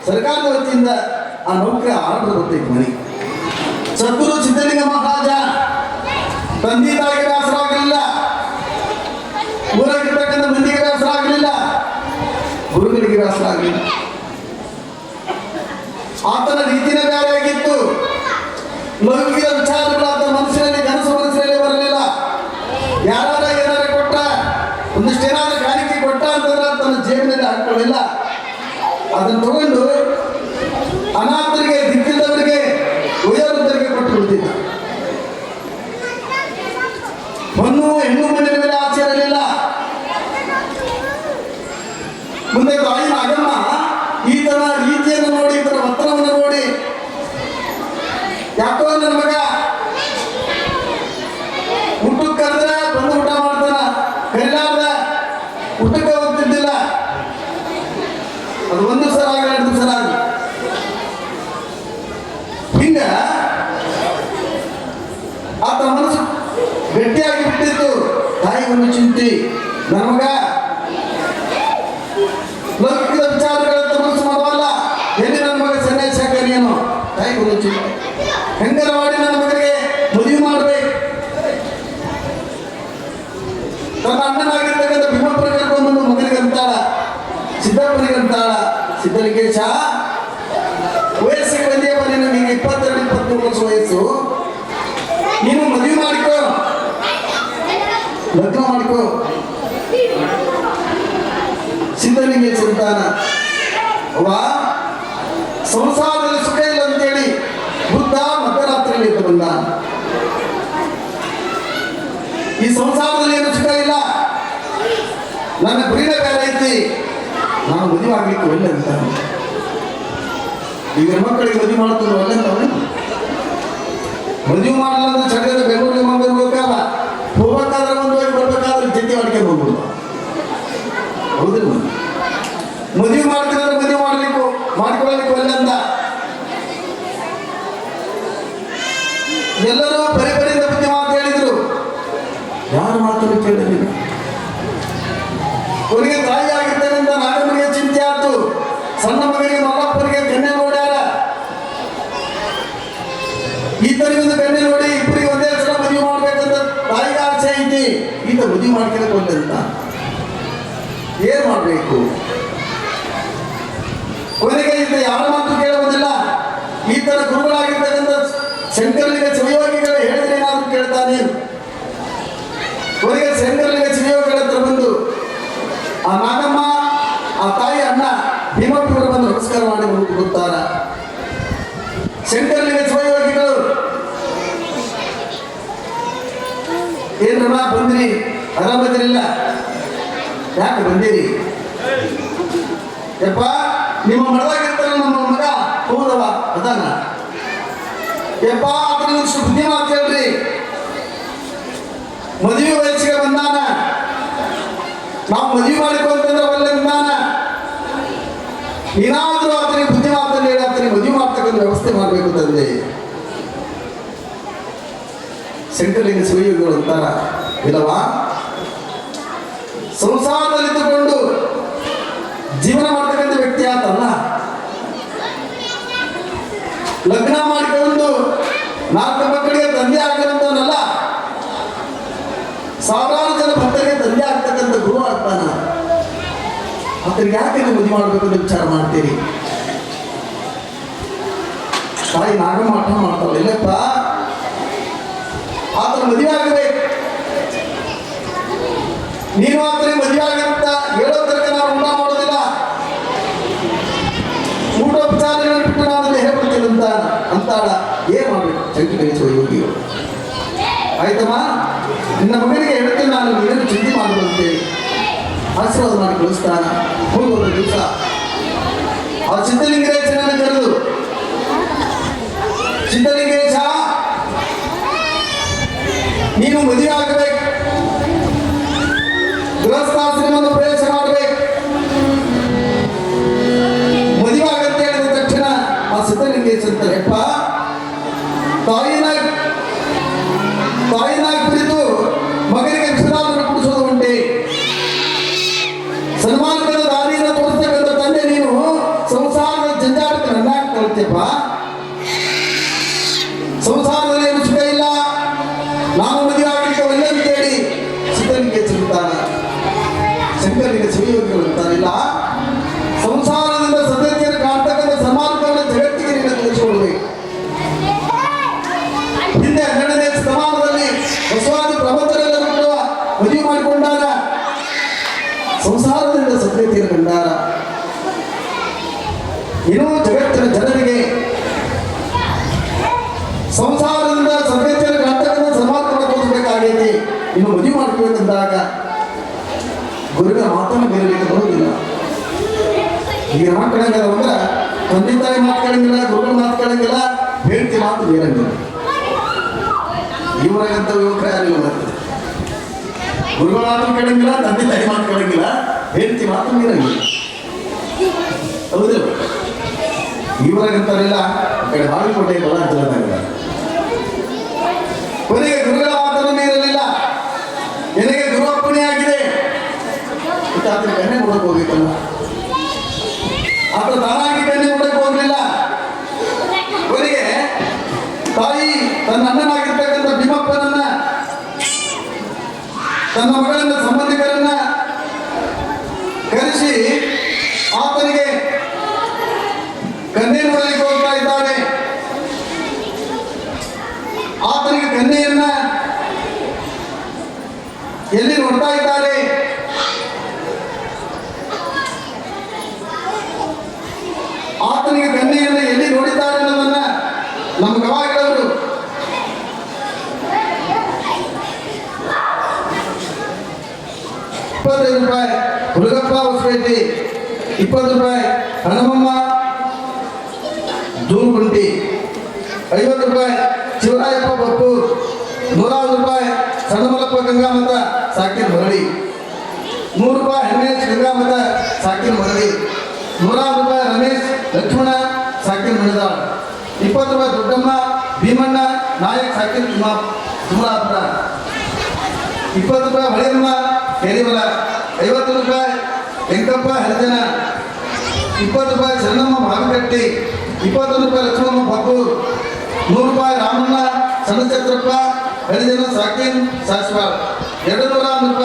ಸರ್ಕಾರದ ವತಿಯಿಂದ ಆ ನೌಕರಿ ಆರ್ಡರ್ ಬರ್ತೈತೆ ಮನೆಗೆ. ಸದ್ಗುರು ಸಿದ್ಧಲಿಂಗ ಮಹಾರಾಜ ತಂದೆ ತಾಯಿಗೆ ವ್ಯಾಸರಾಗಲಿಲ್ಲ, ಊರಾಗಿರ್ತಕ್ಕಂಥ ಮಂದಿಗೆ ವ್ಯಾಸರಾಗಲಿಲ್ಲ, ಗುರುಗಳಿಗೆ ವ್ಯಾಸರಾಗಲಿಲ್ಲ. ಆತನ ರೀತಿನೇ ಬೇರೆ ಆಗಿತ್ತು. ಲೌಕಿಕ ವಿಚಾರಗಳು ಆತನ ಮನಸ್ಸಿನಲ್ಲಿ, ಮನಸ್ಸಿನಲ್ಲಿ ಬರಲಿಲ್ಲ. ಯಾರಾದ ಏನಾರ ಕೊಟ್ಟ, ಒಂದಿಷ್ಟು ಏನಾದ್ರೂ ಕಾಣಿಕೆ ಕೊಟ್ಟ ಅಂತಂದ್ರೆ ತನ್ನ ಜೇಬಿನಲ್ಲಿ ಹಾಕೊಳ್ಳಿಲ್ಲ. ಅದನ್ನು ತಗೊಂಡು ಅನಾಥರಿಗೆ, ದಿಕ್ಕಿಲ್ಲದವರಿಗೆ, ವಯೋವೃದ್ಧರಿಗೆ ಕೊಟ್ಟು ಬಿಡ್ತಿದ್ದ. ಹೊನ್ನು ಹೆಣ್ಣು ಮಣ್ಣಿನ ಮೇಲೆ ಆಸೆ ಇರಲಿಲ್ಲ. ಮುಂದೆ ತಾಯಿ ನಾಗಮ್ಮ ಈತನ ರೀತಿಯನ್ನು ನೋಡಿ, ಈತನ ವಸ್ತ್ರವನ್ನು ನೋಡಿ, ಯಾಕೋ ನನ್ನ ಮಗ ಊಟಕ್ಕೆ ಕರೆದ್ರೆ ಬಂದು ಊಟ ಮಾಡ್ತಾನ, ಕರಿಲಾರ್ದ ಊಟಕ್ಕೆ ಹೋಗ್ತಿದ್ದಿಲ್ಲ. ಅದು ಒಂದು ಸಲ ಆಗಿ 2 ಸಲ ಆಗಿ ಹಿಂಗ ಆತನ ಮನಸ್ಸು ಗಟ್ಟಿಯಾಗಿ ಬಿಟ್ಟಿತ್ತು. ತಾಯಿ ಒಂದು ಚಿಂತೆ, ನನ್ನ ಮಗ ಲೌಕಿಕ ವಿಚಾರಗಳಂತ ಮನಸ್ಸು ಮಾಡುವಲ್ಲ, ಎಲ್ಲಿ ನನ್ನ ಮಗ ಸನ್ಯಾಸಿ ಹಾಕೇನು? ತಾಯಿ ಒಂದು ಚಿಂತೆ, ಹೆಂಗಾರ ಮಾಡಿ ನನ್ನ ಮಗನಿಗೆ ಮದುವೆ ಮಾಡ್ಬೇಕು. ತನ್ನ ಅಣ್ಣನಾಗಿರ್ತಕ್ಕಂಥ ಭೀಮಪ್ಪನ ಕರ್ಕೊಂಡ್ಬಂದು ಮಗನಿಗೆ ಅಂತಾಳ, ಸಿದ್ದಪ್ಪನಿಗೆ ಅಂತಾಳ, ಸಿದ್ಧಲಿಂಗೇಶ, ವಯಸ್ಸಿಗೆ ಬಂದೇವ, ನಿನಗೆ 22-23 ವರ್ಷ ವಯಸ್ಸು, ನೀನು ಮದುವೆ ಮಾಡಿಕೋ, ಲಗ್ನ ಮಾಡಿಕೋ. ಸಿದ್ಧಲಿಂಗೇಶ ಅಂತಾನ, ಅವ್ವ ಸಂಸಾರದಲ್ಲಿ ಸುಖ ಇಲ್ಲ ಅಂತೇಳಿ ಬುದ್ಧ ಮಧ್ಯರಾತ್ರಿಯಲ್ಲಿ ಎದ್ದು ಬಂದ. ಈ ಸಂಸಾರದಲ್ಲಿ ಏನು ಸುಖ ಇಲ್ಲ, ನನ್ನ ಗುರಿನೇ ಬೇರೆ ಐತಿ, ನಾನು ಮದುವೆ ಆಗ್ಲಿಕ್ಕೆ ಒಳ್ಳೆ ಅಂತ. ಈಗ ಮಕ್ಕಳಿಗೆ ಮದುವೆ ಮಾಡ್ತಾರೆ ಒಳ್ಳೆ ಅಂತವೇ. ಮದುವೆ ಮಾಡಲ್ಲ ಅಂದ್ರೆ ಚಳಿಯದ ಬೆಂಗಳೂರಿಗೆ ಹೋಗ್ಬೇಕಲ್ಲ, ಹೋಗ್ಬೇಕಾದ್ರೆ ಒಂದು ಹೋಗಿ ಬರ್ಬೇಕಾದ್ರೆ ಜೊತೆ ಮಾಡ್ಕೊಂಡು ಹೋಗ್ಬೋದು. ಹೌದಿಲ್ಲ? ಮದುವೆ ಮಾಡ್ತಿದ್ರೆ ಮದುವೆ ಮಾಡ್ಕೊಳ್ಳಲಿಕ್ಕೆ ಒಳ್ಳೆ ಅಂತ. ಎಲ್ಲರೂ ಬರೀ ಬುದ್ಧಿ ಮಾತು ಹೇಳಿದ್ರು, ಯಾರು ಮಾತನ್ನು ಕೇಳಲಿಲ್ಲ. ಕೊನೆಗೆ ತಾಯಿ ಆಗಿರ್ತೇನೆ ಅಂತ ನಾಗಮನಿಗೆ ಚಿಂತೆ ಆಯ್ತು. ಸಣ್ಣ ಮಗನಿಗೆ ಮಾಡ್ಕೊಂಡು ಬಂದೆ ಅಂತ ಏನ್ ಮಾಡಬೇಕು? ಕೊನೆಗೆ ಇದು ಯಾರ ಮಾತು ಕೇಳುವುದಿಲ್ಲ. ಈ ತರ ಗುರುಗಳಾಗಿರ್ತಕ್ಕಂಥ ಶಂಕರಲಿಂಗ ಶಿವಯೋಗಿಗಳು ಹೇಳಿದ್ರೆ ಏನಾದ್ರು ಕೇಳ್ತಾನೆ. ಕೊನೆಗೆ ಶಂಕರಲಿಂಗ ಶಿವಯೋಗಿಗಳ ಹತ್ರ ಬಂದು ಆ ನಾಗಮ್ಮ ಆ ತಾಯಿ ಅಣ್ಣ ಭೀಮಪ್ಪರು ಬಂದು ನಮಸ್ಕಾರ ಮಾಡಿ ಹೋಗ್ತಾರ. ಶಂಕರಲಿಂಗ ಶಿವಯೋಗಿಗಳು ಏನ್ರಮ್ಮ ಬಂದ್ರಿ, ಆರಾಮದಿರಿಲ್ಲ? ಯಾಕೆ ಬಂದಿರಿ? ಯಪ್ಪ ನಿಮ್ಮ ಮನದಾಗಿರ್ತಾರ ನಮ್ಮ ಮಗ ಹೌದವ ಅದಾನ. ಯಪ್ಪ ಅದನ್ನ ಬುದ್ಧಿ ಮಾತು ಹೇಳ್ರಿ. ಮದುವೆ ವಯಸ್ಸಿಗೆ ಬಂದಾನ, ನಾವು ಮದುವೆ ಮಾಡಿಕೊಂತಂದ್ರೆ ಒಳ್ಳೆ ಬಂದಾನ. ಏನಾದ್ರೂ ಆತನಿಗೆ ಬುದ್ಧಿ ಮಾತಲ್ಲಿ ಹೇಳಿ ಆತನಿಗೆ ಮದುವೆ ಮಾಡ್ತಕ್ಕಂಥ ವ್ಯವಸ್ಥೆ ಮಾಡಬೇಕು ತಂದೆ. ಶಂಕರಲಿಂಗ ಶಿವಯೋಗಿಗಳು ಅಂತಾರ, ಇಲ್ಲವಾ ಸಂಸಾರದಲ್ಲಿದ್ದುಕೊಂಡು ಜೀವನ ಮಾಡ್ತಕ್ಕಂಥ ವ್ಯಕ್ತಿ ಆತಲ್ಲ, ಲಗ್ನ ಮಾಡಿಕೊಂಡು 4 ಮಕ್ಕಳಿಗೆ ತಂದೆ ಆಗಿರೋದನ್ನಲ್ಲ, ಸಾವಿರಾರು ಜನ ಭಕ್ತರಿಗೆ ತಂದೆ ಆಗ್ತಕ್ಕಂಥ ಗುರು ಆಗ್ತಾನ. ಆತನಿಗೆ ಯಾಕೆ ನೀವು ಮದುವೆ ಮಾಡಬೇಕು ಅಂತ ವಿಚಾರ ಮಾಡ್ತೀರಿ? ತಾಯಿ ನಾಗಮ್ಮ ಆಟ ಮಾಡ್ತಾವಲ್ಲ, ಇಲ್ಲಪ್ಪ ಆತನ ಮದುವೆ ಆಗಬೇಕು. ನೀನು ಆತನಿಗೆ ಮದುವೆ ಆಗಿರುತ್ತ ಹೇಳೋ ತನಕ ನಾವು ಊಟ ಮಾಡೋದಿಲ್ಲ. ಊಟೋಪಚಾರಗಳನ್ನು ಬಿಟ್ಟು ನಾವು ಅದನ್ನು ಹೇಳ್ಬಿಡ್ತೀವಿ ಅಂತ ಅಂತಾಳ. ಏನ್ ಮಾಡ್ಬೇಕು? ಶಂಕರಲಿಂಗ ಶಿವಯೋಗಿಗಳು ಆಯ್ತಮ್ಮ, ನಿನ್ನ ಮಗನಿಗೆ ಹೇಳ್ತೇನೆ ನಾನು, ನೀನು ಚಿಂತೆ ಮಾಡುವಂತೇಳಿ ಆಶೀರ್ವಾದ ಮಾಡಿ ಕಳಿಸ್ತಾನ. ಹೋಗುವ ದಿವಸ ಆ ಸಿದ್ಧಲಿಂಗೇಶನನ್ನು ಕರೆದು, ಸಿದ್ಧಲಿಂಗೇಶ ನೀನು ಮದುವೆ ಆಗಬೇಕು, ಗೃಹಸ್ಥಾಶ್ರಮವನ್ನು ಪ್ರವೇಶ ಮಾಡಬೇಕು. ಮದುವೆ ಆಗತ್ತೆ ಹೇಳಿದ ತಕ್ಷಣ ಆ ಸಿದ್ಧಲಿಂಗೇಶ ಅಂತಾರೆ, ಯಪ್ಪ ತಾಯಿನ ಕುರಿತು ಮಗನಿಗೆ ವಿಶ್ರಾಂತಿ ಕುಡಿಸೋದು ಉಂಟೆ. ಸನ್ಮಾನದ ದಾರಿಯನ್ನು ತೋರಿಸ್ತಕ್ಕಂಥ ತಂದೆ ನೀನು ಸಂಸಾರದ ಜಂಜಾಟಕ್ಕೆ ನನ್ನ ಕಳ್ತೇಪ್ಪ. ಸಂಸಾರದಲ್ಲಿ ಏನು ಸುಖ ಇಲ್ಲ, ನಾನು ಮದುವೆ ಆಗಲಿಕ್ಕೆ ಒಳ್ಳೆ ಅಂತೇಳಿ ಸಿದ್ಧಲಿಂಗ ಸಿಗುತ್ತಾನ. ಶಂಕರಲಿಂಗ ಶಿವಯೋಗಿಗಳು ಅಂತಾರಿಲ್ಲ, ಸಂಸಾರದಿಂದ ಸದಸ್ಯರು ಕಾಣ್ತಕ್ಕಂಥ ಸಮಾನತೆಯನ್ನು ಜಗತ್ತಿಗೆ ನೀನು ತಿಳಿಸಿಕೊಡ್ಬೇಕು. ಹಿಂದೆ 12ನೇ ಶತಮಾನದಲ್ಲಿ ಬಸವಾದಿ ಪ್ರಬಂಧರೆಲ್ಲರೂ ಕೂಡ ಮದುವೆ ಮಾಡಿಕೊಂಡಾಗ ಸಂಸಾರದಿಂದ ಸದ್ಯತೆಯನ್ನು ಕಂಡಾರ. ಇನ್ನೂ ಜಗತ್ತಿನ ಜನರಿಗೆ ಸಂಸಾರದಿಂದ ಸದ್ಯತೆಯನ್ನು ಕಾಣ್ತಕ್ಕಂಥ ಸಮಾನತೆಯನ್ನು ತೋರಿಸಬೇಕಾಗೈತಿ. ಇನ್ನು ಮದುವೆ ಮಾಡ್ಕೋಬೇಕಂದಾಗ ಗುರುಗಳ ಮಾತನ್ನು ಬೇರಲಿಕ್ಕೆ ಬರೋದಿಲ್ಲ. ಈಗ ಮಾತಾಡಂಗಿಲ್ಲ ಅಂದ್ರೆ ತಂದೆ ತಾಯಿ ಮಾತಾಡಂಗಿಲ್ಲ, ಗುರುಗಳು ಮಾತಾಡಂಗಿಲ್ಲ, ಹೇಳ್ತಿ ಮಾತು ಬೇರಂಗಿಲ್ಲ. ಇವರಾಗಂತ ಯುವಕರ ಯಾರಿಲ್ಲ ಬರ್ತದೆ. ಗುರುಗಳ ಮಾತು ಕೇಳಂಗಿಲ್ಲ, ತಂದೆ ತಾಯಿ ಮಾತು ಕೇಳಂಗಿಲ್ಲ, ಹೇಳ್ತಿ ಮಾತು ಮೀರಂಗಿಲ್ಲ. ಹೌದಿಲ್ಲ? ಇವರಾಗಂತಾರೆಲ್ಲ ಕಡೆ ಬಾಗಲಕೋಟೆ ಬಳ್ಳಾರಿಲ್ಲ. ಕೊನೆಗೆ ಗುರುಗಳ ಮಾತನ್ನು ಮೀರಲಿಲ್ಲ. ನನಗೆ ಗುರು ಅಪ್ಪಣೆ ಆಗಿದೆ, ಆತನ ಕನ್ನೆ ನೋಡಕ್ ಹೋಗ್ಬೇಕಲ್ಲ, ಆತ ತಾನಾಗಿ ಕನ್ನೆ ನೋಡಕ್ ಹೋಗ್ಲಿಲ್ಲ. ಕೊನೆಗೆ ತಾಯಿ ತನ್ನ ಅಣ್ಣನಾಗಿರ್ತಕ್ಕಂಥ ಭೀಮಪ್ಪನನ್ನ, ತನ್ನ ಮಗಳನ್ನ, ಸಂಬಂಧಿಕರನ್ನ ಕರೆಸಿ ಆತನಿಗೆ ಕನ್ನೆ ನೋಡಲಿಕ್ಕೆ ಹೋಗ್ತಾ ಇದ್ದಾನೆ. ಆತನಿಗೆ ಕನ್ಯೆಯನ್ನ ಎಲ್ಲಿ ನೋಡ್ತಾ ಇದ್ದಾರೆ? ಆತನಿಗೆ ಕನ್ಯೆಯನ್ನು ಎಲ್ಲಿ ನೋಡಿದ್ದಾರೆ ಅನ್ನೋದನ್ನ ನಮ್ಮ ಗವಾಯಿಗಳವರು ₹25 ಹುಡುಗಪ್ಪ ಹೊಸಪೇಟೆ, ₹20 ಹನುಮಮ್ಮ ಜೂನ್ಗುಂಟಿ, ₹50 ಶಿವರಾಯಪ್ಪ ಬಪ್ಪೂರ್, ₹100 ಸಣ್ಣಮಲ್ಲಪ್ಪ ಗಂಗಾಮತ ಸಾಕಿನ ಮರಳಿ, ₹100 ಹೆಮ್ಮೇಶ್ ಗಂಗಾಮತ ಸಾಕಿನ ಮರಳಿ, ₹100 ರಮೇಶ್ ಲಕ್ಷ್ಮಣ ಸಾಕಿನ ಮಣಿದಾಳ್, ₹20 ದೊಡ್ಡಮ್ಮ ಭೀಮಣ್ಣ ನಾಯಕ್ ಸಾಕಿನ ತುಮಲಾಪುರ, ₹20 ಹೊಳೆಯಮ್ಮ ಕೆರಿಮಲ, ₹50 ವೆಂಕಪ್ಪ ಹರಿಜನ, ₹20 ಶರಣಮ್ಮ ಮಾವಿಕಟ್ಟಿ, ₹20 ಲಕ್ಷ್ಮಮ್ಮ ಬಬ್ಬೂರ್, ₹100 ರಾಮಣ್ಣ ಸಣ್ಣಚತ್ರಪ್ಪ ಹರಿಜನ ಸಾಕಿನ್ ಸಾಸ್ವಾಳ್, ₹201